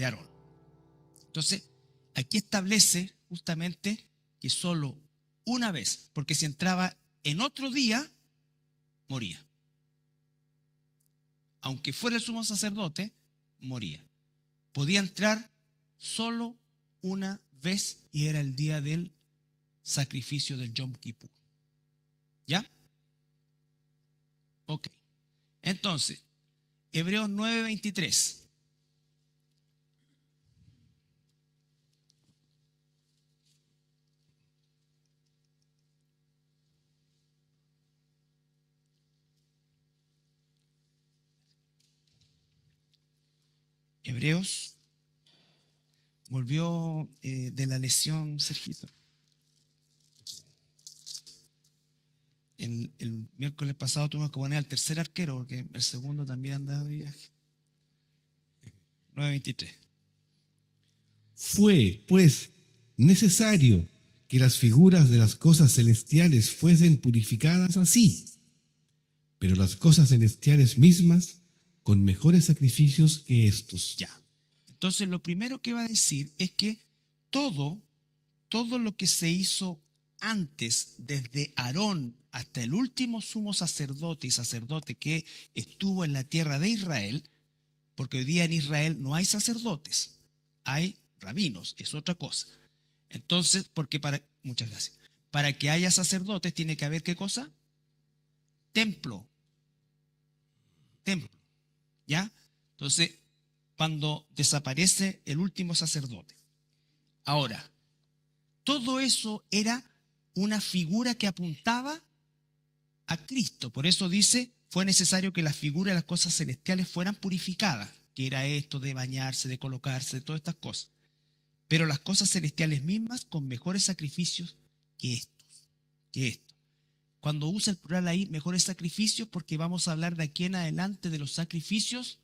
de Aarón. Entonces, aquí establece justamente que solo una vez, porque si entraba en otro día, moría. Aunque fuera el sumo sacerdote, moría. Podía entrar solo una vez y era el día del sacrificio del Yom Kippur. ¿Ya? Ok. Entonces, Hebreos 9:23. Hebreos volvió de la lesión, Sergito. El miércoles pasado tuvimos que poner al tercer arquero porque el segundo también andaba de viaje. 9:23. Fue, pues, necesario que las figuras de las cosas celestiales fuesen purificadas así, pero las cosas celestiales mismas con mejores sacrificios que estos. Ya. Entonces lo primero que va a decir es que todo lo que se hizo antes, desde Aarón hasta el último sumo sacerdote y sacerdote que estuvo en la tierra de Israel, porque hoy día en Israel no hay sacerdotes, hay rabinos, es otra cosa. Entonces, muchas gracias, para que haya sacerdotes tiene que haber ¿qué cosa? Templo, ¿ya? Entonces, cuando desaparece el último sacerdote. Ahora, todo eso era una figura que apuntaba a Cristo. Por eso dice, fue necesario que las figuras de las cosas celestiales fueran purificadas, que era esto de bañarse, de colocarse, de todas estas cosas. Pero las cosas celestiales mismas con mejores sacrificios que estos. Cuando usa el plural ahí, mejores sacrificios, porque vamos a hablar de aquí en adelante de los sacrificios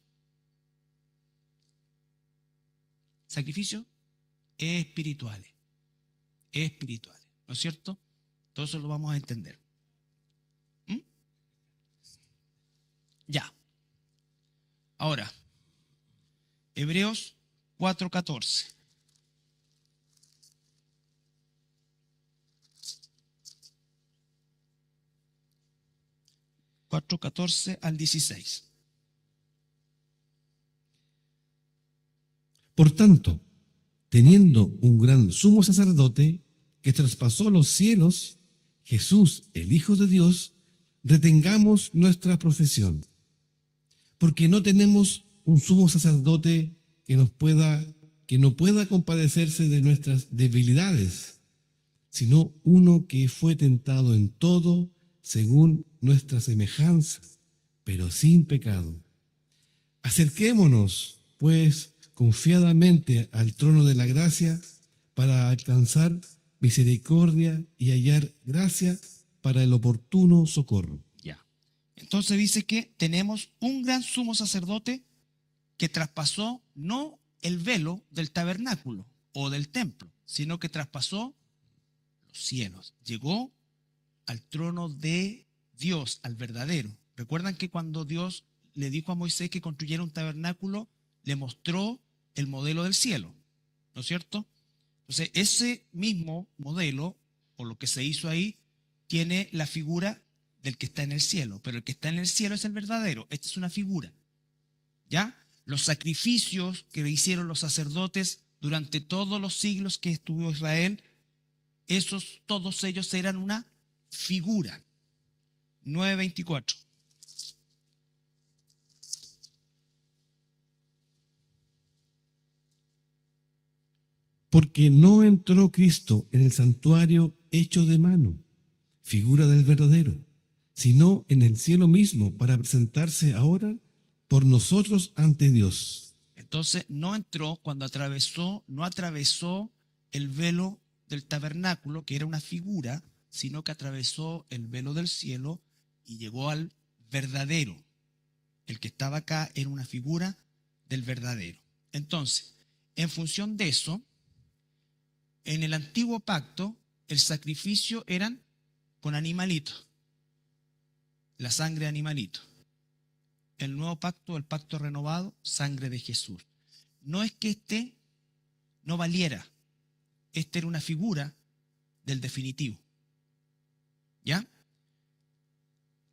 espirituales, ¿no es cierto? Todo eso lo vamos a entender. Ya. Ahora, Hebreos 4:14. 4:14 al 16. Por tanto, teniendo un gran sumo sacerdote que traspasó los cielos, Jesús, el Hijo de Dios, retengamos nuestra profesión. Porque no tenemos un sumo sacerdote que no pueda compadecerse de nuestras debilidades, sino uno que fue tentado en todo según nuestra semejanza, pero sin pecado. Acerquémonos, pues, confiadamente al trono de la gracia para alcanzar misericordia y hallar gracia para el oportuno socorro. Ya. Entonces dice que tenemos un gran sumo sacerdote que traspasó no el velo del tabernáculo o del templo, sino que traspasó los cielos. Llegó al trono de Dios, al verdadero. Recuerdan que cuando Dios le dijo a Moisés que construyera un tabernáculo, le mostró el modelo del cielo, ¿no es cierto? Entonces, ese mismo modelo, o lo que se hizo ahí, tiene la figura del que está en el cielo, pero el que está en el cielo es el verdadero. Esta es una figura, ¿ya? Los sacrificios que hicieron los sacerdotes durante todos los siglos que estuvo Israel, todos ellos eran una figura. 9:24. Porque no entró Cristo en el santuario hecho de mano, figura del verdadero, sino en el cielo mismo para presentarse ahora por nosotros ante Dios. Entonces no entró no atravesó el velo del tabernáculo, que era una figura, sino que atravesó el velo del cielo y llegó al verdadero. El que estaba acá era una figura del verdadero. Entonces, en función de eso, en el antiguo pacto, el sacrificio eran con animalitos, la sangre de animalitos. El nuevo pacto, el pacto renovado, sangre de Jesús. no es que este no valiera. Esta era una figura del definitivo. ¿Ya?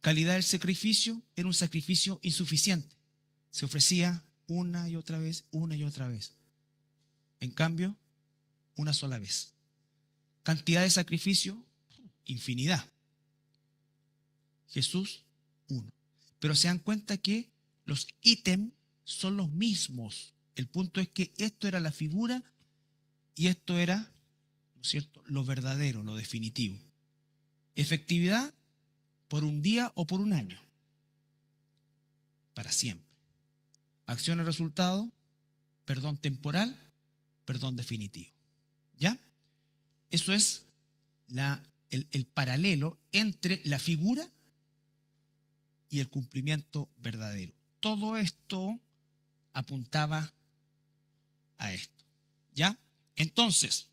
Calidad del sacrificio era un sacrificio insuficiente. Se ofrecía una y otra vez, una y otra vez. En cambio, una sola vez. Cantidad de sacrificio, infinidad. Jesús, uno. Pero se dan cuenta que los ítems son los mismos. El punto es que esto era la figura y esto era, ¿no es cierto?, lo verdadero, lo definitivo. Efectividad por un día o por un año. Para siempre. Acción y resultado, perdón temporal, perdón definitivo. ¿Ya? Eso es el paralelo entre la figura y el cumplimiento verdadero. Todo esto apuntaba a esto. ¿Ya? Entonces,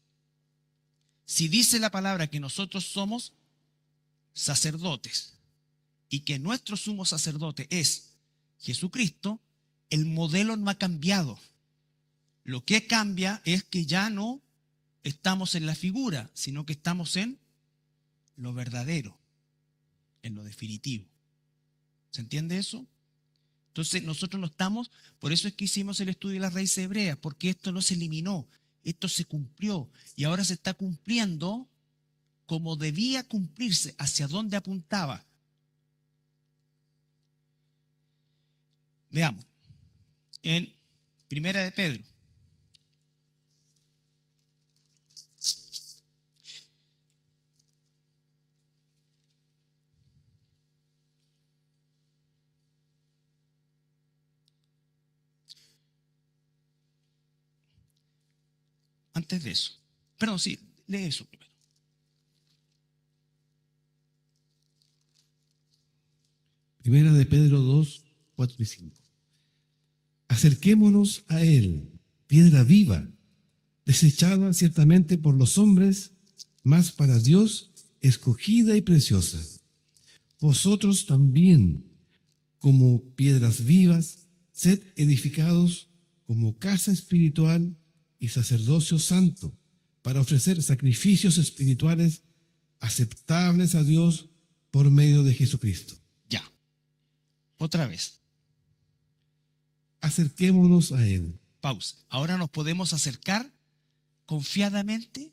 si dice la palabra que nosotros somos sacerdotes y que nuestro sumo sacerdote es Jesucristo, el modelo no ha cambiado. Lo que cambia es que ya no estamos en la figura, sino que estamos en lo verdadero, en lo definitivo. ¿Se entiende eso? Entonces nosotros no estamos, por eso es que hicimos el estudio de las raíces hebreas, porque esto no se eliminó, esto se cumplió y ahora se está cumpliendo como debía cumplirse, hacia dónde apuntaba. Veamos, en Primera de Pedro. Antes de eso, perdón, sí, lee eso primero. Primera de Pedro 2, 4 y 5. Acerquémonos a él, piedra viva, desechada ciertamente por los hombres, mas para Dios escogida y preciosa. Vosotros también, como piedras vivas, sed edificados como casa espiritual y sacerdocio santo, para ofrecer sacrificios espirituales aceptables a Dios por medio de Jesucristo. Ya, otra vez. Acerquémonos a él. Pausa. Ahora nos podemos acercar confiadamente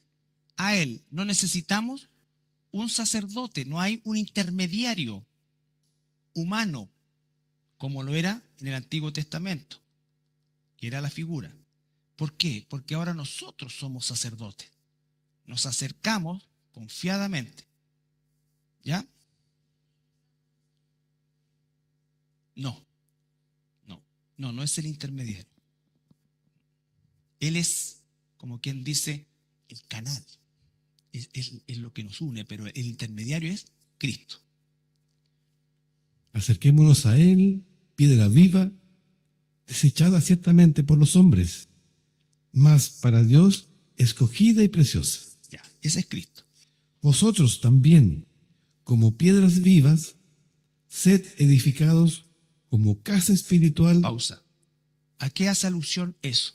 a Él. No necesitamos un sacerdote, no hay un intermediario humano como lo era en el Antiguo Testamento, que era la figura. ¿Por qué? Porque ahora nosotros somos sacerdotes. Nos acercamos confiadamente. ¿Ya? No es el intermediario. Él es, como quien dice, el canal. Es lo que nos une, pero el intermediario es Cristo. Acerquémonos a él, piedra viva, desechada ciertamente por los hombres, mas para Dios escogida y preciosa. Ya, ese es Cristo. Vosotros también, como piedras vivas, sed edificados como casa espiritual. Pausa. ¿A qué hace alusión eso?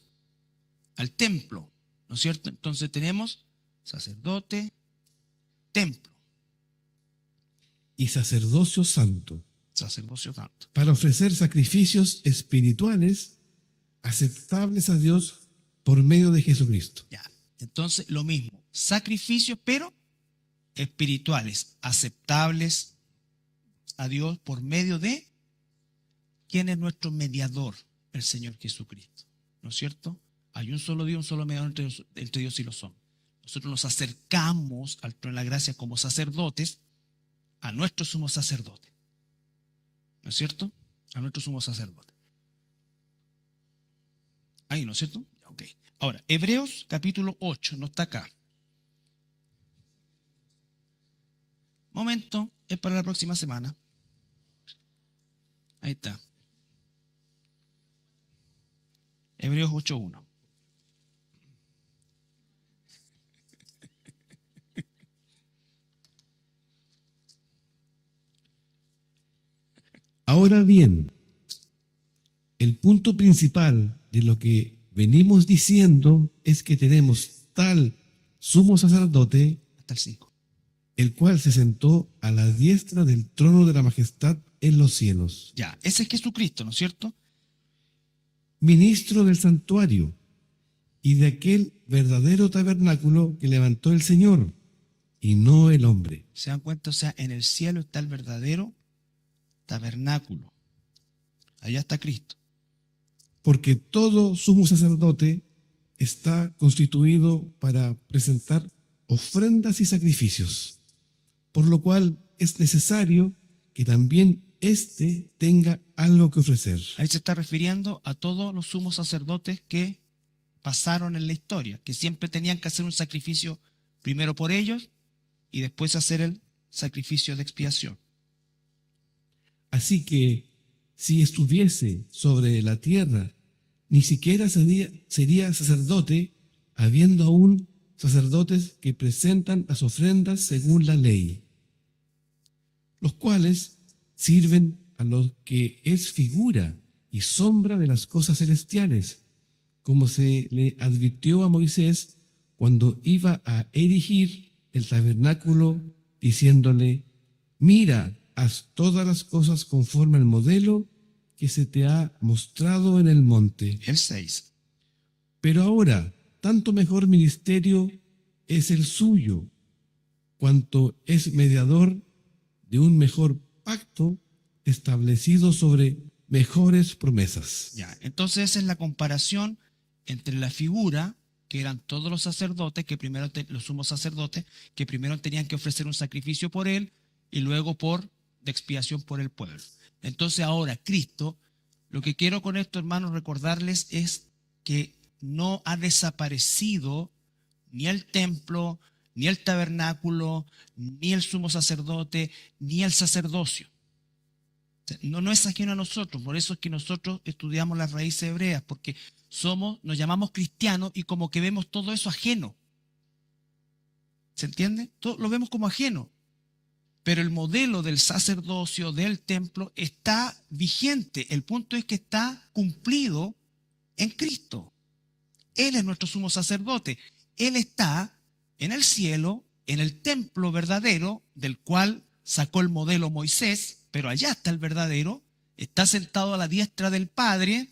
Al templo, ¿no es cierto? Entonces tenemos sacerdote, templo, y sacerdocio santo, sacerdocio santo. para ofrecer sacrificios espirituales aceptables a Dios por medio de Jesucristo. Ya, entonces lo mismo, sacrificios, pero espirituales, aceptables a Dios por medio de ¿quién es nuestro mediador? El Señor Jesucristo, ¿no es cierto? Hay un solo Dios, un solo mediador entre Dios y los hombres. Nosotros nos acercamos al trono de la gracia como sacerdotes a nuestro sumo sacerdote, ¿no es cierto? A nuestro sumo sacerdote. Ahí, ¿no es cierto? Ok. Ahora, Hebreos capítulo 8, no está acá. Momento, es para la próxima semana. Ahí está. Hebreos 8:1. Ahora bien, el punto principal de lo que venimos diciendo es que tenemos tal sumo sacerdote, Hasta el 5. el cual se sentó a la diestra del trono de la majestad en los cielos, Ya, ese es Jesucristo, ¿no es cierto? ministro del santuario y de aquel verdadero tabernáculo que levantó el Señor, y no el hombre. ¿Se dan cuenta? O sea, en el cielo está el verdadero tabernáculo. Allá está Cristo. Porque todo sumo sacerdote está constituido para presentar ofrendas y sacrificios, por lo cual es necesario que también éste tenga algo que ofrecer. Ahí se está refiriendo a todos los sumos sacerdotes que pasaron en la historia, que siempre tenían que hacer un sacrificio primero por ellos y después hacer el sacrificio de expiación. Así que si estuviese sobre la tierra, ni siquiera sería sacerdote, habiendo aún sacerdotes que presentan las ofrendas según la ley, los cuales sirven a lo que es figura y sombra de las cosas celestiales, como se le advirtió a Moisés cuando iba a erigir el tabernáculo, diciéndole: mira, haz todas las cosas conforme al modelo que se te ha mostrado en el monte. El 6. Pero ahora, tanto mejor ministerio es el suyo, cuanto es mediador de un mejor pacto establecido sobre mejores promesas. Ya, entonces esa es la comparación entre la figura, que eran todos los sacerdotes, que primero los sumos sacerdotes, que primero tenían que ofrecer un sacrificio por él y luego de expiación por el pueblo. Entonces ahora Cristo, lo que quiero con esto, hermanos, recordarles es que no ha desaparecido ni el templo, ni el tabernáculo, ni el sumo sacerdote, ni el sacerdocio. No es ajeno a nosotros, por eso es que nosotros estudiamos las raíces hebreas, porque nos llamamos cristianos y como que vemos todo eso ajeno. ¿Se entiende? Todo lo vemos como ajeno. Pero el modelo del sacerdocio, del templo, está vigente. El punto es que está cumplido en Cristo. Él es nuestro sumo sacerdote. Él está en el cielo, en el templo verdadero, del cual sacó el modelo Moisés, pero allá está el verdadero, está sentado a la diestra del Padre,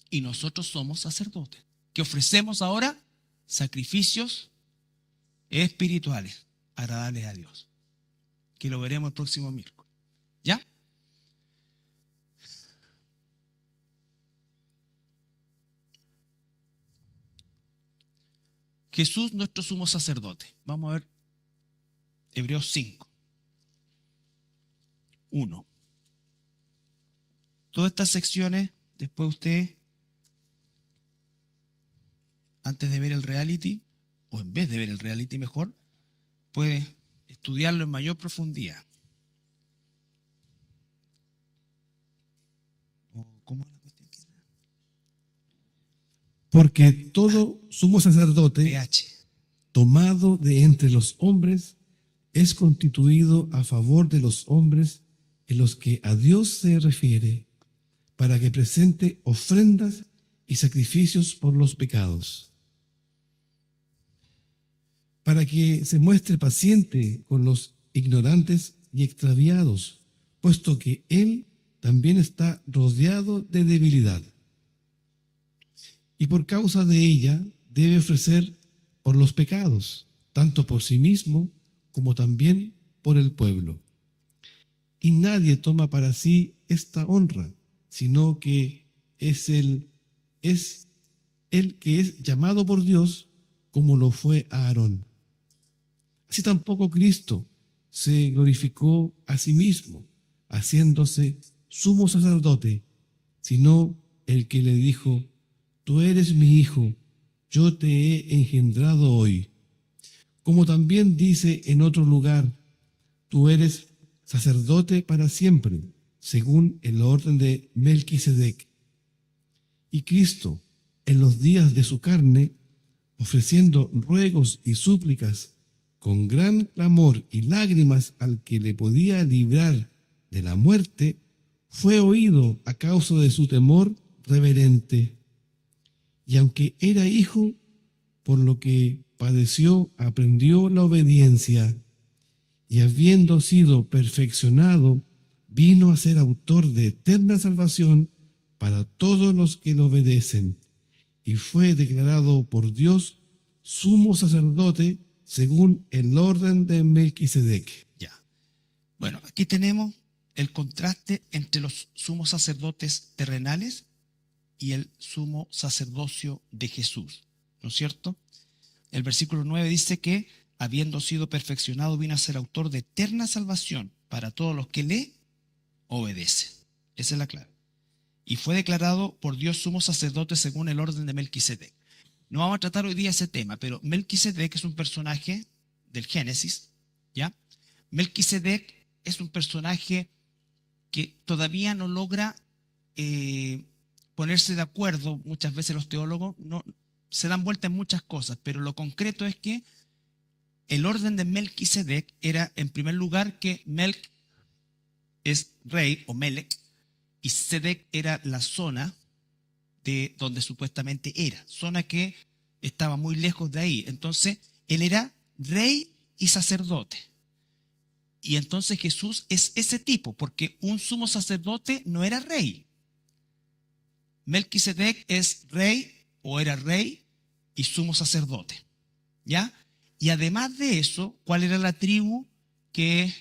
y nosotros somos sacerdotes, que ofrecemos ahora sacrificios espirituales, agradables a Dios, que lo veremos el próximo miércoles. ¿Ya? Jesús, nuestro sumo sacerdote. Vamos a ver Hebreos 5. 1. Todas estas secciones, después usted, antes de ver el reality, o en vez de ver el reality mejor, puede estudiarlo en mayor profundidad. ¿Cómo es la cuestión? Porque todo sumo sacerdote PH. tomado de entre los hombres es constituido a favor de los hombres en los que a Dios se refiere, para que presente ofrendas y sacrificios por los pecados, para que se muestre paciente con los ignorantes y extraviados, puesto que Él también está rodeado de debilidad. Y por causa de ella debe ofrecer por los pecados, tanto por sí mismo como también por el pueblo. Y nadie toma para sí esta honra, sino que es el que es llamado por Dios, como lo fue a Aarón. Así tampoco Cristo se glorificó a sí mismo, haciéndose sumo sacerdote, sino el que le dijo: tú eres mi hijo, yo te he engendrado hoy. Como también dice en otro lugar: tú eres sacerdote para siempre, según el orden de Melquisedec. Y Cristo, en los días de su carne, ofreciendo ruegos y súplicas con gran clamor y lágrimas al que le podía librar de la muerte, fue oído a causa de su temor reverente. y aunque era hijo, por lo que padeció, aprendió la obediencia, y habiendo sido perfeccionado, vino a ser autor de eterna salvación para todos los que lo obedecen, y fue declarado por Dios sumo sacerdote según el orden de Melquisedec. Ya. Bueno, aquí tenemos el contraste entre los sumos sacerdotes terrenales y el sumo sacerdocio de Jesús, ¿no es cierto? El versículo 9 dice que, habiendo sido perfeccionado, vino a ser autor de eterna salvación para todos los que le obedecen. Esa es la clave. Y fue declarado por Dios sumo sacerdote según el orden de Melquisedec. No vamos a tratar hoy día ese tema, pero Melquisedec es un personaje del Génesis, ¿ya? Melquisedec es un personaje que todavía no logra ponerse de acuerdo. Muchas veces los teólogos no se dan vuelta en muchas cosas, pero lo concreto es que el orden de Melquisedec era, en primer lugar, que Melc es rey, o Melec, y Sedec era la zona de donde supuestamente era, zona que estaba muy lejos de ahí. Entonces, él era rey y sacerdote. Y entonces Jesús es ese tipo, porque un sumo sacerdote no era rey. Melquisedec es rey, o era rey, y sumo sacerdote, ¿ya? Y además de eso, ¿cuál era la tribu que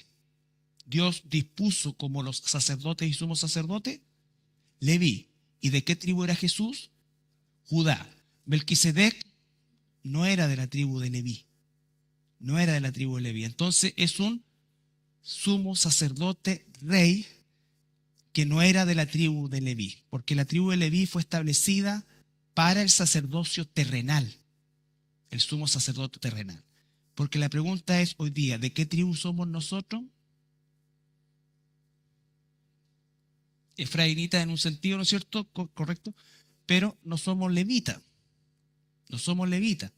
Dios dispuso como los sacerdotes y sumos sacerdotes? Leví. ¿Y de qué tribu era Jesús? Judá. Melquisedec no era de la tribu de Leví. No era de la tribu de Leví. Entonces es un sumo sacerdote rey que no era de la tribu de Leví, porque la tribu de Leví fue establecida para el sacerdocio terrenal, el sumo sacerdote terrenal. Porque la pregunta es hoy día, ¿de qué tribu somos nosotros? Efraínita en un sentido, ¿no es cierto? Correcto. Pero no somos levitas. No somos levitas.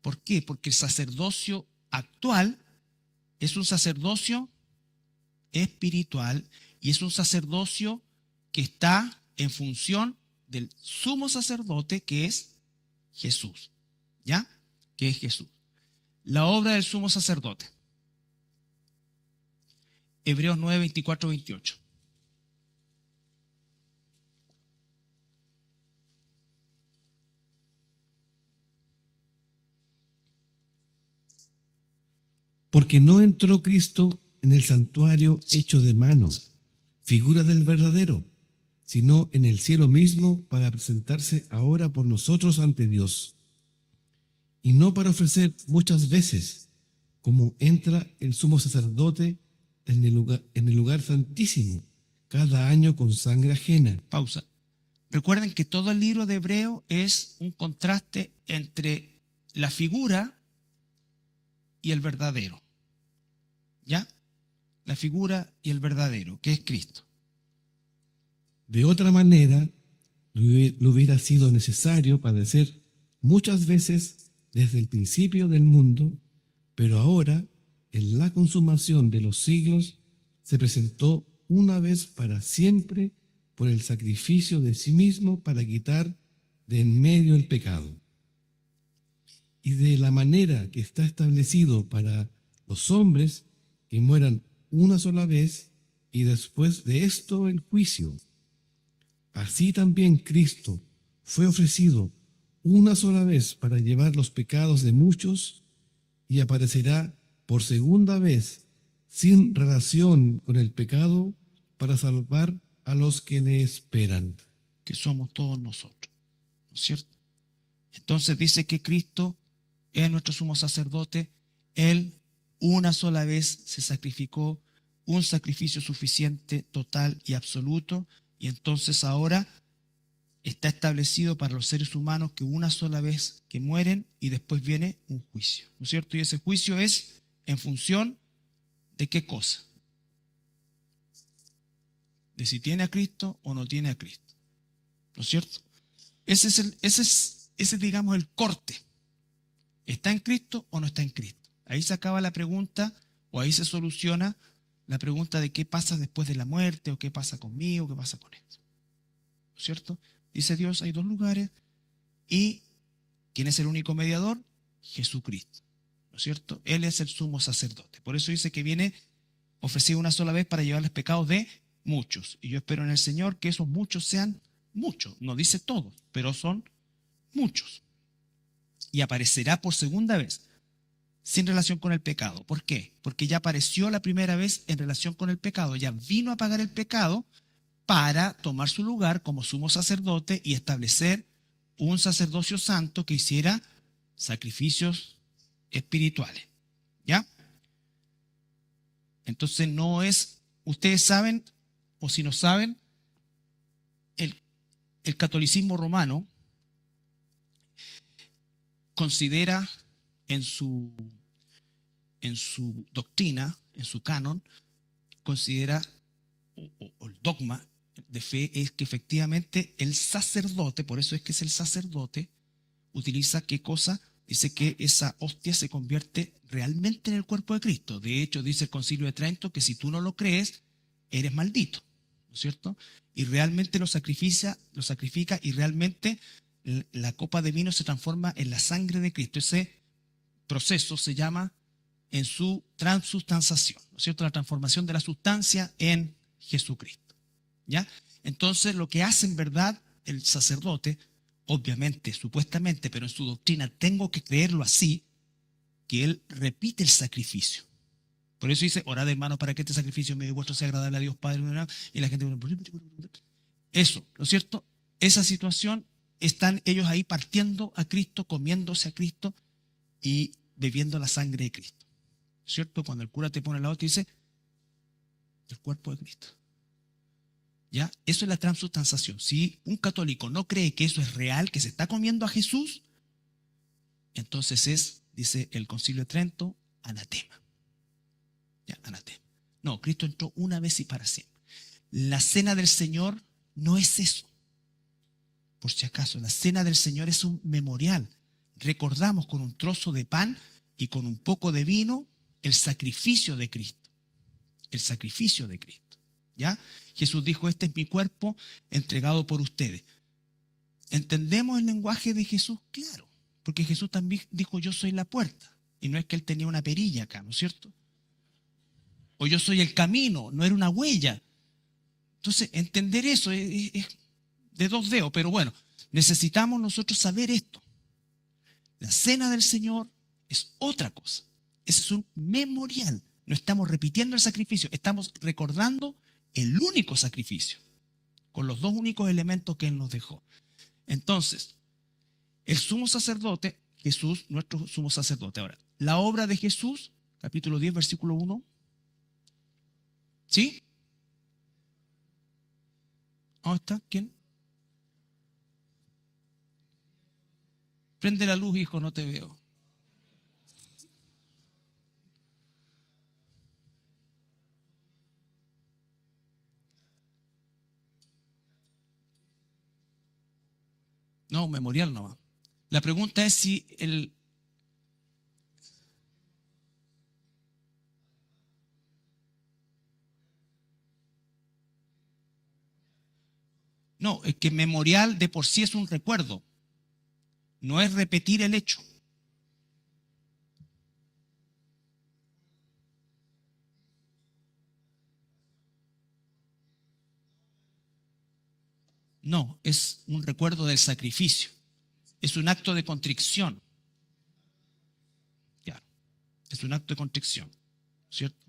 ¿Por qué? Porque el sacerdocio actual es un sacerdocio espiritual y es un sacerdocio que está en función del sumo sacerdote que es Jesús. ¿Ya? Que es Jesús. La obra del sumo sacerdote. Hebreos 9, 24, 28. Porque no entró Cristo en el santuario hecho de manos, figura del verdadero, sino en el cielo mismo para presentarse ahora por nosotros ante Dios. Y no para ofrecer muchas veces, como entra el sumo sacerdote en el lugar santísimo, cada año con sangre ajena. Pausa. Recuerden que todo el libro de Hebreo es un contraste entre la figura y el verdadero. ¿Ya? La figura y el verdadero, que es Cristo. De otra manera, le hubiera sido necesario padecer muchas veces desde el principio del mundo, pero ahora, en la consumación de los siglos, se presentó una vez para siempre por el sacrificio de sí mismo para quitar de en medio el pecado. Y de la manera que está establecido para los hombres que mueran una sola vez y después de esto el juicio. Así también Cristo fue ofrecido una sola vez para llevar los pecados de muchos y aparecerá por segunda vez sin relación con el pecado para salvar a los que le esperan. Que somos todos nosotros, ¿no es cierto? Entonces dice que Cristo es nuestro sumo sacerdote. Él una sola vez se sacrificó, un sacrificio suficiente, total y absoluto, y entonces ahora está establecido para los seres humanos que una sola vez que mueren y después viene un juicio, ¿no es cierto? Y ese juicio es en función de qué cosa, de si tiene a Cristo o no tiene a Cristo, ¿no es cierto? Ese es, digamos, el corte. ¿Está en Cristo o no está en Cristo? Ahí se acaba la pregunta, o ahí se soluciona la pregunta de qué pasa después de la muerte, o qué pasa conmigo, qué pasa con esto, ¿no es cierto? Dice Dios, hay dos lugares, ¿Y quién es el único mediador? Jesucristo, ¿no es cierto? Él es el sumo sacerdote. Por eso dice que viene ofrecido una sola vez para llevar los pecados de muchos. Y yo espero en el Señor que esos muchos sean muchos. No dice todos, pero son muchos. Y aparecerá por segunda vez sin relación con el pecado. ¿Por qué? Porque ya apareció la primera vez en relación con el pecado. Ya vino a pagar el pecado para tomar su lugar como sumo sacerdote y establecer un sacerdocio santo que hiciera sacrificios espirituales. ¿Ya? Entonces no es, ustedes saben, o si no saben, el catolicismo romano considera en su doctrina, en su canon, considera, o el dogma de fe es que efectivamente el sacerdote, por eso es que es el sacerdote, utiliza qué cosa, dice que esa hostia se convierte realmente en el cuerpo de Cristo. De hecho, dice el Concilio de Trento que si tú no lo crees, eres maldito, ¿no es cierto? Y realmente lo sacrifica y realmente la copa de vino se transforma en la sangre de Cristo. Ese proceso se llama en su transubstanciación, ¿no es cierto? La transformación de la sustancia en Jesucristo, ¿ya? Entonces, lo que hace en verdad el sacerdote, obviamente, supuestamente, pero en su doctrina tengo que creerlo así, que él repite el sacrificio. Por eso dice, orad hermanos para que este sacrificio medio vuestro sea agradable a Dios Padre. Y la gente, eso, ¿no es cierto? Esa situación, están ellos ahí partiendo a Cristo, comiéndose a Cristo y bebiendo la sangre de Cristo, ¿cierto? Cuando el cura te pone al lado te dice, el cuerpo de Cristo. ¿Ya? Eso es la transubstanciación. Si un católico no cree que eso es real, que se está comiendo a Jesús, entonces es, dice el Concilio de Trento, anatema. ¿Ya? Anatema. No, Cristo entró una vez y para siempre. La cena del Señor no es eso. Por si acaso, la cena del Señor es un memorial. Recordamos con un trozo de pan y con un poco de vino el sacrificio de Cristo. El sacrificio de Cristo. ¿Ya? Jesús dijo, este es mi cuerpo entregado por ustedes. ¿Entendemos el lenguaje de Jesús? Claro, porque Jesús también dijo, yo soy la puerta. Y no es que él tenía una perilla acá, ¿no es cierto? O yo soy el camino, no era una huella. Entonces, entender eso es de dos dedos, pero bueno, necesitamos nosotros saber esto. La cena del Señor es otra cosa. Ese es un memorial. No estamos repitiendo el sacrificio, estamos recordando el único sacrificio, con los dos únicos elementos que Él nos dejó. Entonces, el sumo sacerdote, Jesús, nuestro sumo sacerdote. Ahora, la obra de Jesús, capítulo 10, versículo 1. ¿Sí? ¿Dónde está? ¿Quién? Prende la luz, hijo, no te veo. No, memorial nomás. La pregunta es si el... No, es que memorial de por sí es un recuerdo. No es repetir el hecho. No, es un recuerdo del sacrificio. Es un acto de contrición. Ya, es un acto de contrición, ¿cierto?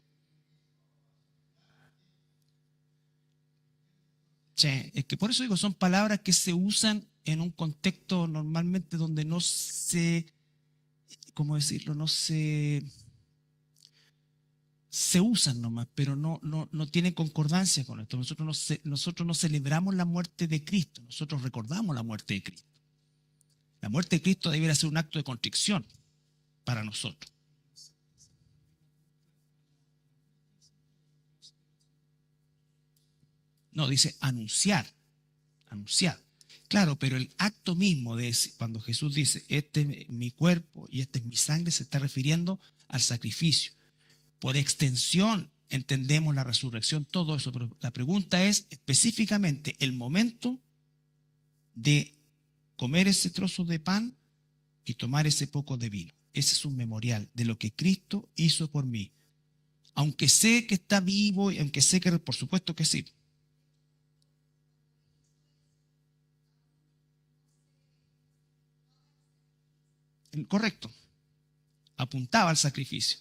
Sí, es que por eso digo, son palabras que se usan en un contexto normalmente donde no se, ¿cómo decirlo? No se usan nomás, pero no tienen concordancia con esto. Nosotros no celebramos la muerte de Cristo, nosotros recordamos la muerte de Cristo. La muerte de Cristo debería ser un acto de contrición para nosotros. No, dice anunciar, anunciar. Claro, pero el acto mismo de cuando Jesús dice, este es mi cuerpo y esta es mi sangre, se está refiriendo al sacrificio. Por extensión entendemos la resurrección, todo eso, pero la pregunta es específicamente el momento de comer ese trozo de pan y tomar ese poco de vino. Ese es un memorial de lo que Cristo hizo por mí. Aunque sé que está vivo y aunque sé que, por supuesto que sí. Correcto. Apuntaba al sacrificio.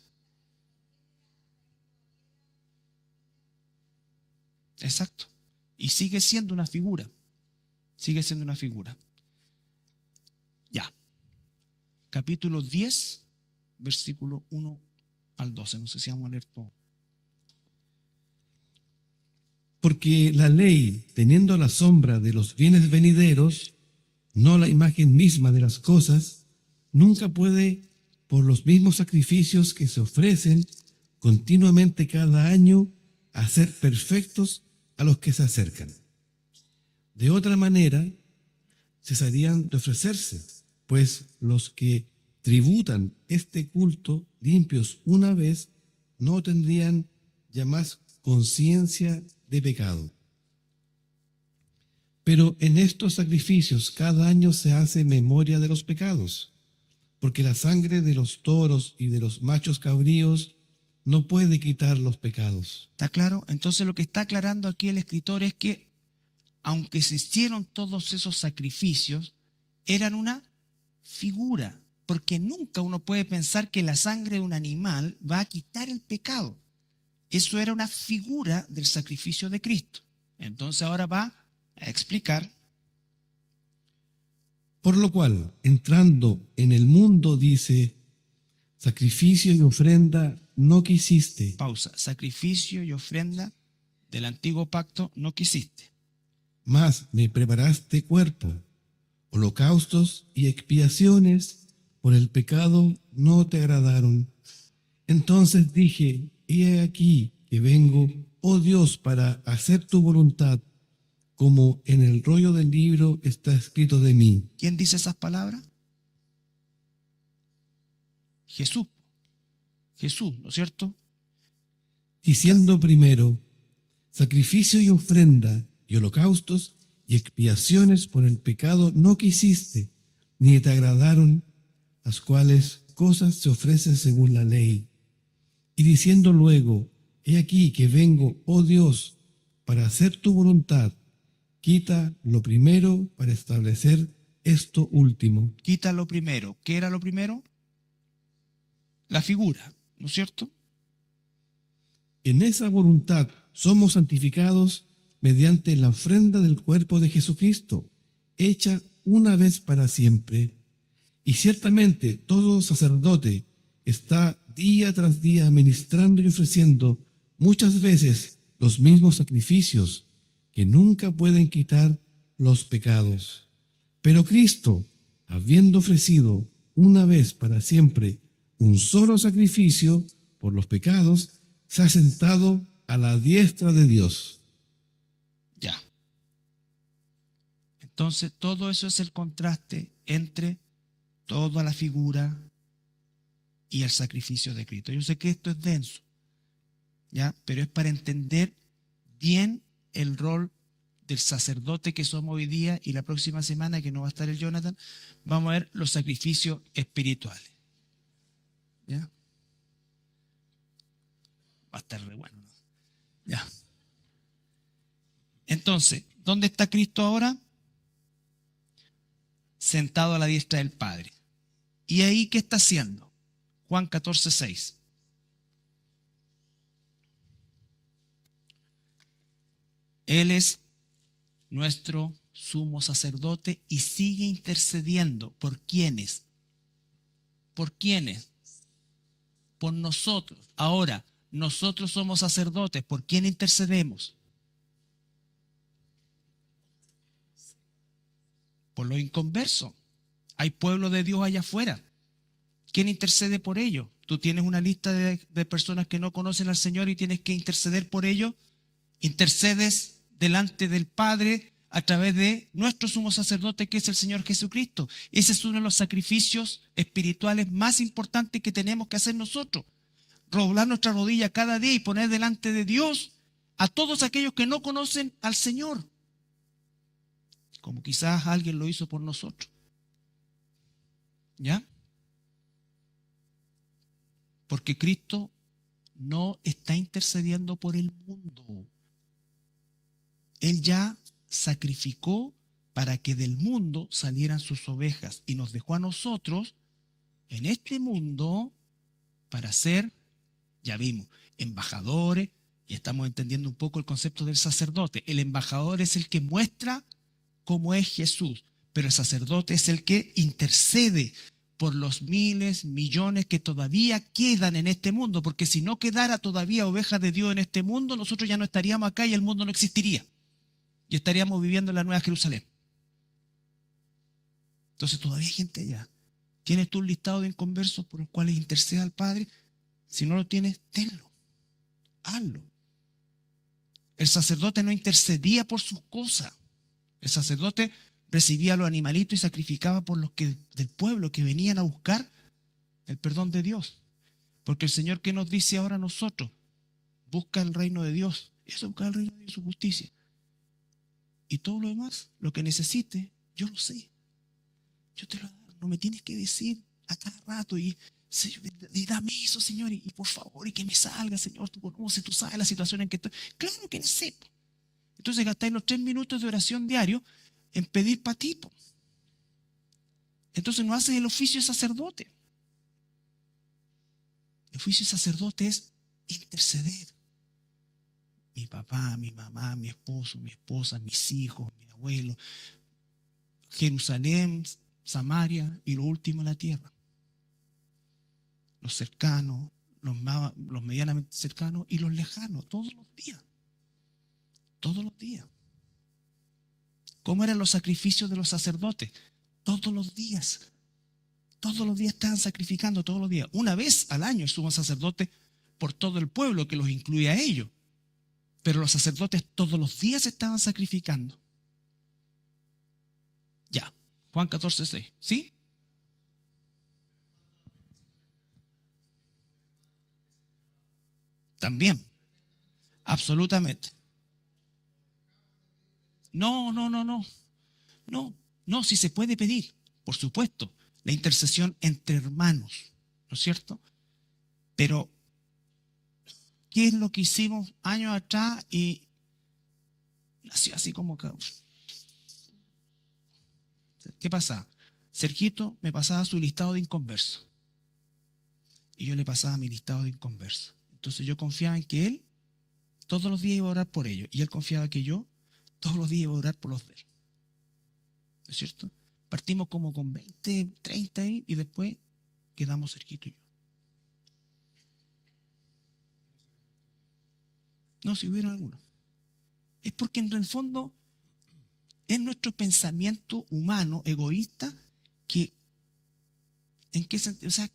Exacto. Y sigue siendo una figura. Sigue siendo una figura. Ya. Capítulo 10, versículo 1 al 12. No sé si vamos a leer todo. Porque la ley, teniendo la sombra de los bienes venideros, no la imagen misma de las cosas, nunca puede, por los mismos sacrificios que se ofrecen continuamente cada año, hacer perfectos a los que se acercan. De otra manera, cesarían de ofrecerse, pues los que tributan este culto limpios una vez no tendrían ya más conciencia de pecado. Pero en estos sacrificios cada año se hace memoria de los pecados, porque la sangre de los toros y de los machos cabríos no puede quitar los pecados. ¿Está claro? Entonces lo que está aclarando aquí el escritor es que aunque se hicieron todos esos sacrificios, eran una figura, porque nunca uno puede pensar que la sangre de un animal va a quitar el pecado. Eso era una figura del sacrificio de Cristo. Entonces ahora va a explicar. Por lo cual, entrando en el mundo, dice, sacrificio y ofrenda no quisiste. Pausa. Sacrificio y ofrenda del antiguo pacto no quisiste. Mas me preparaste cuerpo, holocaustos y expiaciones por el pecado no te agradaron. Entonces dije, he aquí que vengo, oh Dios, para hacer tu voluntad, como en el rollo del libro está escrito de mí. ¿Quién dice esas palabras? Jesús. Jesús, ¿no es cierto? Diciendo primero, sacrificio y ofrenda y holocaustos y expiaciones por el pecado no quisiste, ni te agradaron, las cuales cosas se ofrecen según la ley. Y diciendo luego, he aquí que vengo, oh Dios, para hacer tu voluntad, quita lo primero para establecer esto último. Quita lo primero. ¿Qué era lo primero? La figura, ¿no es cierto? En esa voluntad somos santificados mediante la ofrenda del cuerpo de Jesucristo, hecha una vez para siempre. Y ciertamente todo sacerdote está día tras día ministrando y ofreciendo muchas veces los mismos sacrificios que nunca pueden quitar los pecados. Pero Cristo, habiendo ofrecido una vez para siempre un solo sacrificio por los pecados, se ha sentado a la diestra de Dios. Ya. Entonces todo eso es el contraste entre toda la figura y el sacrificio de Cristo. Yo sé que esto es denso, ¿ya? Pero es para entender bien el rol del sacerdote que somos hoy día, y la próxima semana, que no va a estar el Jonathan, vamos a ver los sacrificios espirituales. ¿Ya? Va a estar re bueno, ¿no? Ya. Entonces, ¿dónde está Cristo ahora? Sentado a la diestra del Padre. ¿Y ahí qué está haciendo? Juan 14:6. Él es nuestro sumo sacerdote y sigue intercediendo. ¿Por quiénes? ¿Por quiénes? Por nosotros. Ahora, nosotros somos sacerdotes. ¿Por quién intercedemos? Por los inconversos. Hay pueblo de Dios allá afuera. ¿Quién intercede por ellos? Tú tienes una lista de personas que no conocen al Señor y tienes que interceder por ellos. Intercedes delante del Padre a través de nuestro sumo sacerdote, que es el Señor Jesucristo. Ese es uno de los sacrificios espirituales más importantes que tenemos que hacer nosotros. Doblar nuestra rodilla cada día y poner delante de Dios a todos aquellos que no conocen al Señor. como quizás alguien lo hizo por nosotros. ¿Ya? Porque Cristo no está intercediendo por el mundo. Él ya sacrificó para que del mundo salieran sus ovejas y nos dejó a nosotros en este mundo para ser, ya vimos, embajadores, y estamos entendiendo un poco el concepto del sacerdote. El embajador es el que muestra cómo es Jesús, pero el sacerdote es el que intercede por los miles, millones que todavía quedan en este mundo, porque si no quedara todavía ovejas de Dios en este mundo, nosotros ya no estaríamos acá y el mundo no existiría. Y estaríamos viviendo en la Nueva Jerusalén. Entonces todavía hay gente allá. ¿Tienes tú un listado de inconversos por los cuales intercede al Padre? Si no lo tienes, tenlo. Hazlo. El sacerdote no intercedía por sus cosas. El sacerdote recibía a los animalitos y sacrificaba por los que del pueblo que venían a buscar el perdón de Dios. Porque el Señor, ¿qué nos dice ahora a nosotros? Busca el reino de Dios. Eso, busca el reino de Dios y su justicia. Y todo lo demás, lo que necesite, yo lo sé. Yo te lo doy. No me tienes que decir a cada rato y dame eso, Señor, y por favor, y que me salga, Señor, tú conoces, tú sabes la situación en que estoy. Claro que sé. Entonces gastáis los 3 minutos de oración diario en pedir para ti. Entonces no haces el oficio de sacerdote. El oficio de sacerdote es interceder. Mi papá, mi mamá, mi esposo, mi esposa, mis hijos, mi abuelo, Jerusalén, Samaria y lo último la tierra. Los cercanos, los medianamente cercanos y los lejanos, todos los días. Todos los días. ¿Cómo eran los sacrificios de los sacerdotes? Todos los días. Todos los días estaban sacrificando, todos los días. Una vez al año el sumo sacerdote por todo el pueblo que los incluía a ellos. Pero los sacerdotes todos los días estaban sacrificando. Ya, Juan 14:6. ¿Sí? También. Absolutamente. No. No, si se puede pedir, por supuesto, la intercesión entre hermanos, ¿no es cierto? Pero, ¿qué es lo que hicimos años atrás? Y nació así como que... ¿Qué pasa? Sergito me pasaba su listado de inconversos. Y yo le pasaba mi listado de inconversos. Entonces yo confiaba en que él todos los días iba a orar por ellos. Y él confiaba que yo todos los días iba a orar por los de él. ¿No es cierto? Partimos como con 20, 30 y después quedamos Sergito y yo. No, si hubieron algunos. Es porque en el fondo es nuestro pensamiento humano, egoísta, que ¿en qué sentido? O sea,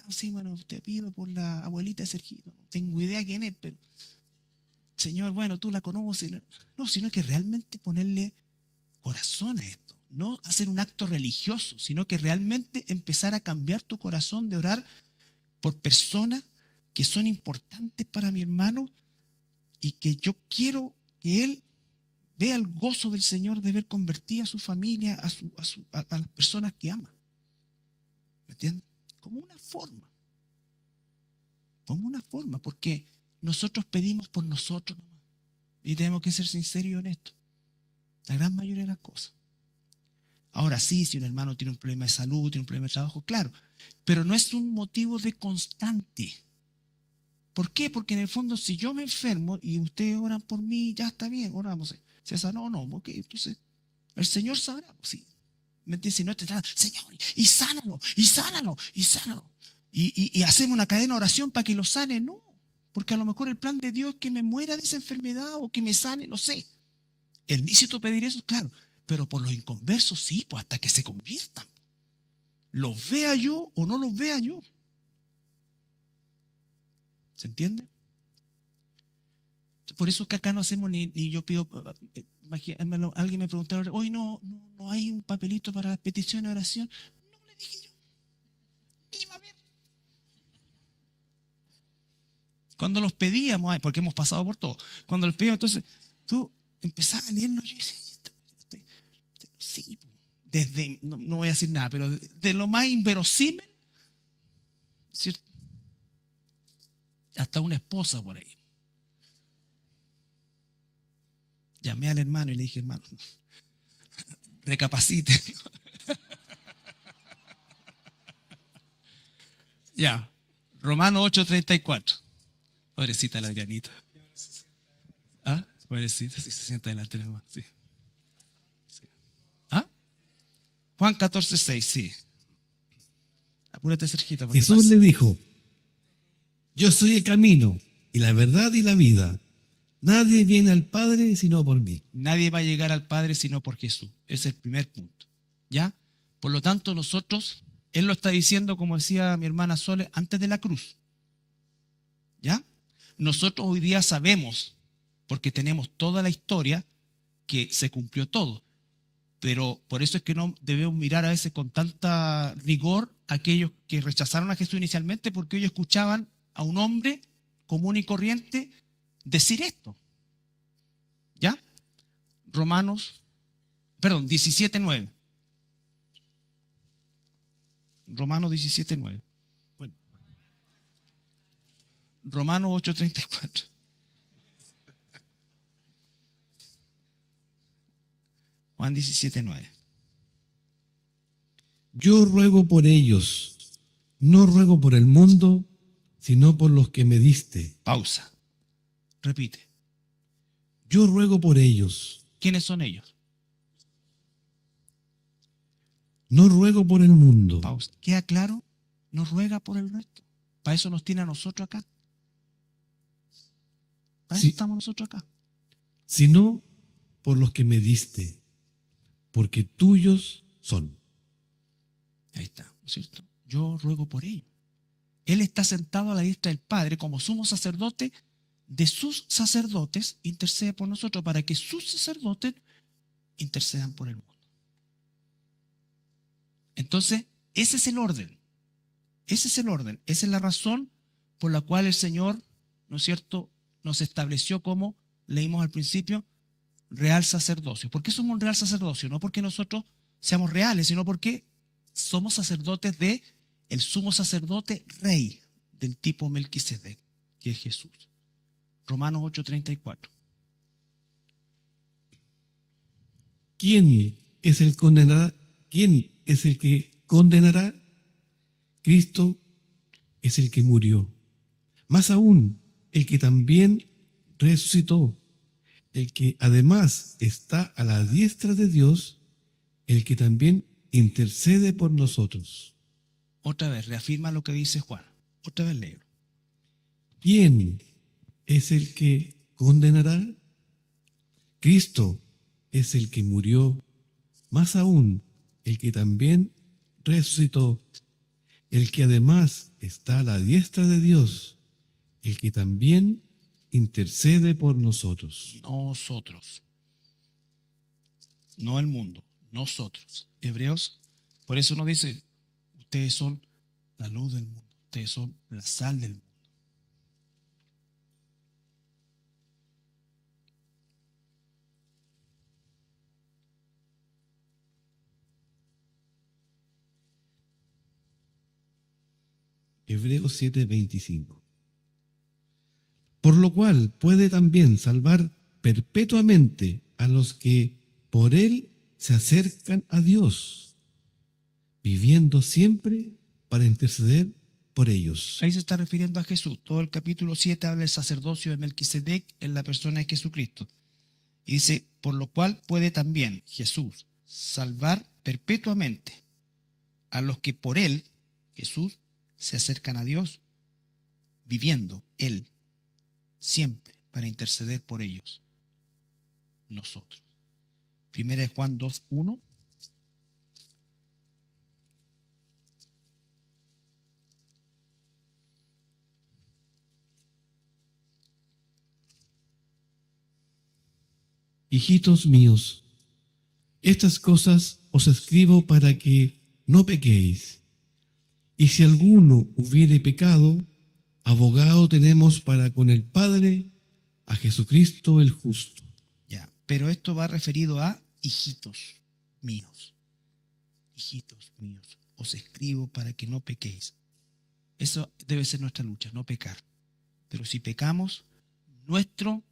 sí, bueno, te pido por la abuelita de Sergito. No tengo idea quién es, pero Señor, bueno, tú la conoces. No, sino que realmente ponerle corazón a esto. No hacer un acto religioso, sino que realmente empezar a cambiar tu corazón de orar por personas que son importantes para mi hermano y que yo quiero que él vea el gozo del Señor de ver convertida a su familia, a las personas que ama. ¿Me entiendes? Como una forma. Como una forma, porque nosotros pedimos por nosotros nomás. Y tenemos que ser sinceros y honestos. La gran mayoría de las cosas. Ahora sí, si un hermano tiene un problema de salud, tiene un problema de trabajo, claro. Pero no es un motivo de constante. ¿Por qué? Porque en el fondo, si yo me enfermo y ustedes oran por mí, ya está bien, oramos. Se sanó o no, ok, entonces el Señor sabrá. Sí. ¿Me entiendes? Si no te trata, Señor, y sánalo, y sánalo, y sánalo. Y hacemos una cadena de oración para que lo sane. No, porque a lo mejor el plan de Dios es que me muera de esa enfermedad o que me sane, no sé. ¿Es lícito pedir eso? Claro. Pero por los inconversos sí, pues hasta que se conviertan. Los vea yo o no los vea yo. ¿Se entiende? Por eso que acá no hacemos ni yo pido, alguien me preguntó, hoy no hay un papelito para las peticiones de oración. No, le dije yo. Iba a ver. Cuando los pedíamos, porque hemos pasado por todo, cuando los pedíamos, entonces tú empezabas a leerlo, yo decía, Sí, desde, no voy a decir nada, pero de lo más inverosímil, ¿cierto? Hasta una esposa por ahí. Llamé al hermano y le dije, hermano, recapacite. Ya, Romanos 8:34. Pobrecita la Adrianita. ¿Ah? Pobrecita, si se sienta delante del hermano. Sí. Sí. ¿Ah? Juan 14:6, sí. Apúrate, Sergito. Jesús le dijo, yo soy el camino y la verdad y la vida. Nadie viene al Padre sino por mí. Nadie va a llegar al Padre sino por Jesús. Ese es el primer punto. ¿Ya? Por lo tanto, nosotros, Él lo está diciendo, como decía mi hermana Sole, antes de la cruz. ¿Ya? Nosotros hoy día sabemos, porque tenemos toda la historia, que se cumplió todo. Pero por eso es que no debemos mirar a veces con tanta rigor a aquellos que rechazaron a Jesús inicialmente, porque ellos escuchaban a un hombre común y corriente decir esto. ¿Ya? Romanos 17:9. Romanos 17:9. Bueno. Romanos 8:34. Juan 17:9. Yo ruego por ellos, no ruego por el mundo, sino por los que me diste. Pausa. Repite. Yo ruego por ellos, ¿Quiénes son ellos? no ruego por el mundo, Pausa. ¿Queda claro? No ruega por el resto. Para eso nos tiene a nosotros acá. Para eso Sí. estamos nosotros acá. sino por los que me diste, porque tuyos son. Ahí está, ¿no es cierto? Yo ruego por ellos. Él está sentado a la diestra del Padre como sumo sacerdote de sus sacerdotes, intercede por nosotros para que sus sacerdotes intercedan por el mundo. Entonces, ese es el orden. Ese es el orden. Esa es la razón por la cual el Señor, ¿no es cierto?, nos estableció como, leímos al principio, real sacerdocio. ¿Por qué somos un real sacerdocio? No porque nosotros seamos reales, sino porque somos sacerdotes de el sumo sacerdote rey del tipo Melquisedec, que es Jesús. Romanos 8:34. ¿Quién es el condenará? ¿Quién es el que condenará? Cristo es el que murió. Más aún, el que también resucitó, el que además está a la diestra de Dios, el que también intercede por nosotros. Otra vez, reafirma lo que dice Juan. Otra vez leo. ¿Quién es el que condenará? Cristo es el que murió, más aún el que también resucitó, el que además está a la diestra de Dios, el que también intercede por nosotros. Nosotros. No el mundo, nosotros. Hebreos, por eso nos dice, ustedes son la luz del mundo, ustedes son la sal del mundo. Hebreos 7:25. Por lo cual puede también salvar perpetuamente a los que por él se acercan a Dios, viviendo siempre para interceder por ellos. Ahí se está refiriendo a Jesús. Todo el capítulo 7 habla del sacerdocio de Melquisedec en la persona de Jesucristo. Y dice, por lo cual puede también Jesús salvar perpetuamente a los que por él, Jesús, se acercan a Dios, viviendo él siempre para interceder por ellos, nosotros. Primera de Juan 2:1. Hijitos míos, estas cosas os escribo para que no pequéis. Y si alguno hubiere pecado, abogado tenemos para con el Padre, a Jesucristo el justo. Ya, pero esto va referido a hijitos míos, hijitos míos, os escribo para que no pequéis. Eso debe ser nuestra lucha, no pecar. Pero si pecamos, nuestro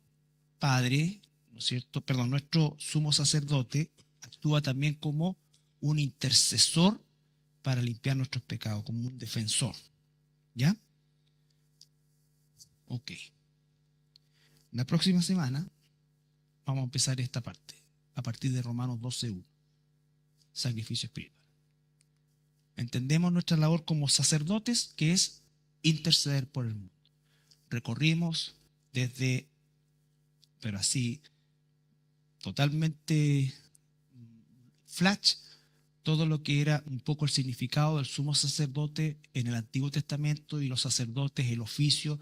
Padre, ¿no es cierto? Perdón, nuestro sumo sacerdote actúa también como un intercesor para limpiar nuestros pecados, como un defensor. ¿Ya? Ok. La próxima semana vamos a empezar esta parte, a partir de Romanos 12:1. Sacrificio espiritual. Entendemos nuestra labor como sacerdotes, que es interceder por el mundo. Recorrimos desde, pero así, totalmente flash, todo lo que era un poco el significado del sumo sacerdote en el Antiguo Testamento y los sacerdotes, el oficio,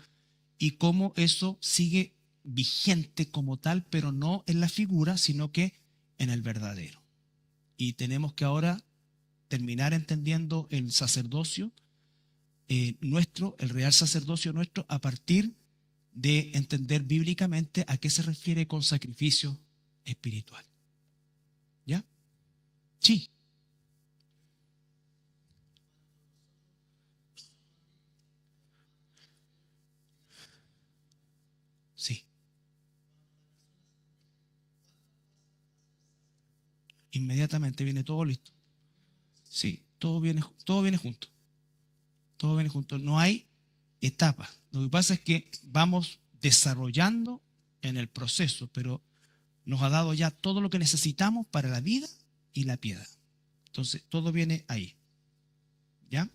y cómo eso sigue vigente como tal, pero no en la figura, sino que en el verdadero. Y tenemos que ahora terminar entendiendo el sacerdocio nuestro, el real sacerdocio nuestro, a partir de entender bíblicamente a qué se refiere con sacrificio espiritual. ¿Ya? Sí. Sí. Inmediatamente viene todo listo. Sí, todo viene junto. Todo viene junto. No hay etapas. Lo que pasa es que vamos desarrollando en el proceso, pero nos ha dado ya todo lo que necesitamos para la vida y la piedad. Entonces, todo viene ahí. ¿Ya?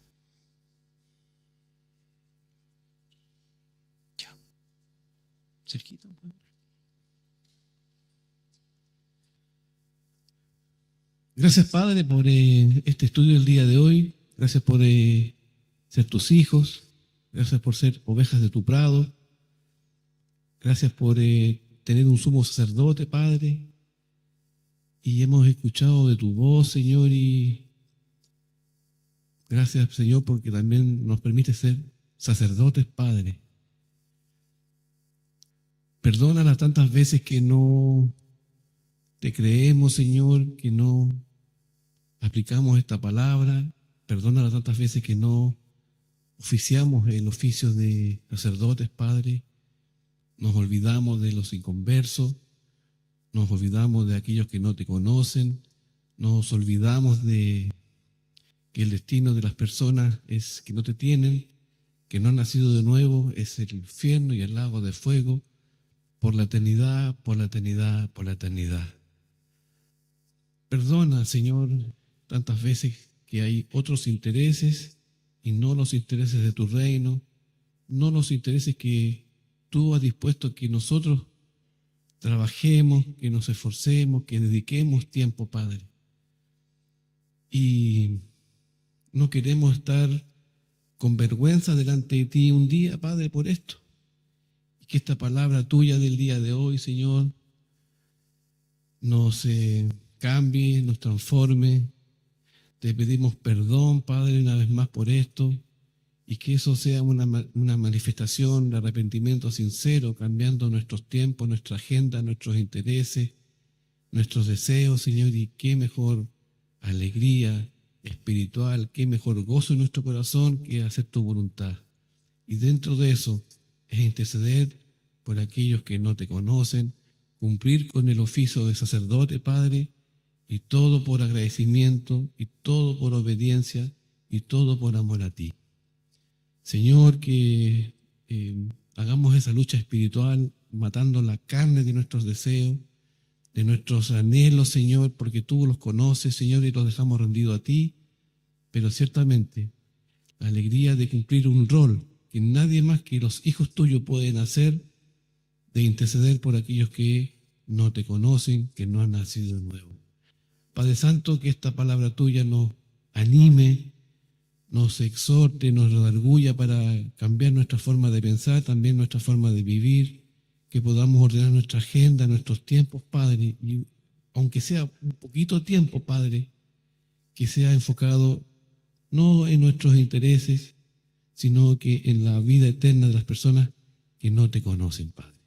Ya. Cerquita. Gracias, Padre, por este estudio del día de hoy. Gracias por ser tus hijos. Gracias por ser ovejas de tu prado. Gracias por tener un sumo sacerdote, Padre. Y hemos escuchado de tu voz, Señor, y gracias, Señor, porque también nos permite ser sacerdotes, Padre. Perdona las tantas veces que no te creemos, Señor, que no aplicamos esta palabra. Perdona las tantas veces que no oficiamos el oficio de sacerdotes, Padre. Nos olvidamos de los inconversos, nos olvidamos de aquellos que no te conocen, nos olvidamos de que el destino de las personas es que no te tienen, que no han nacido de nuevo, es el infierno y el lago de fuego por la eternidad, por la eternidad, por la eternidad. Perdona, Señor, tantas veces que hay otros intereses y no los intereses de tu reino, no los intereses que tú has dispuesto que nosotros trabajemos, que nos esforcemos, que dediquemos tiempo, Padre. Y no queremos estar con vergüenza delante de ti un día, Padre, por esto. Y que esta palabra tuya del día de hoy, Señor, nos cambie, nos transforme. Te pedimos perdón, Padre, una vez más por esto. Y que eso sea una manifestación de arrepentimiento sincero, cambiando nuestros tiempos, nuestra agenda, nuestros intereses, nuestros deseos, Señor. Y qué mejor alegría espiritual, qué mejor gozo en nuestro corazón que hacer tu voluntad. Y dentro de eso es interceder por aquellos que no te conocen, cumplir con el oficio de sacerdote, Padre, y todo por agradecimiento, y todo por obediencia, y todo por amor a ti. Señor, que hagamos esa lucha espiritual, matando la carne de nuestros deseos, de nuestros anhelos, Señor, porque tú los conoces, Señor, y los dejamos rendidos a ti, pero ciertamente la alegría de cumplir un rol que nadie más que los hijos tuyos pueden hacer, de interceder por aquellos que no te conocen, que no han nacido de nuevo. Padre Santo, que esta palabra tuya nos anime, nos exhorte, nos redarguya para cambiar nuestra forma de pensar, también nuestra forma de vivir, que podamos ordenar nuestra agenda, nuestros tiempos, Padre, y aunque sea un poquito tiempo, Padre, que sea enfocado no en nuestros intereses, sino que en la vida eterna de las personas que no te conocen, Padre.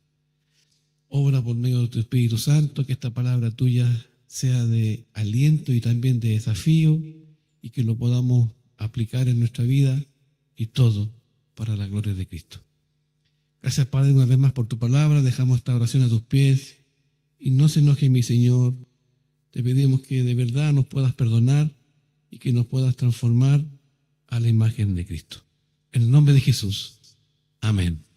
Obra por medio de tu Espíritu Santo, que esta palabra tuya sea de aliento y también de desafío, y que lo podamos aplicar en nuestra vida, y todo para la gloria de Cristo. Gracias, Padre, una vez más por tu palabra. Dejamos esta oración a tus pies y no se enoje, mi Señor. Te pedimos que de verdad nos puedas perdonar y que nos puedas transformar a la imagen de Cristo. En el nombre de Jesús. Amén.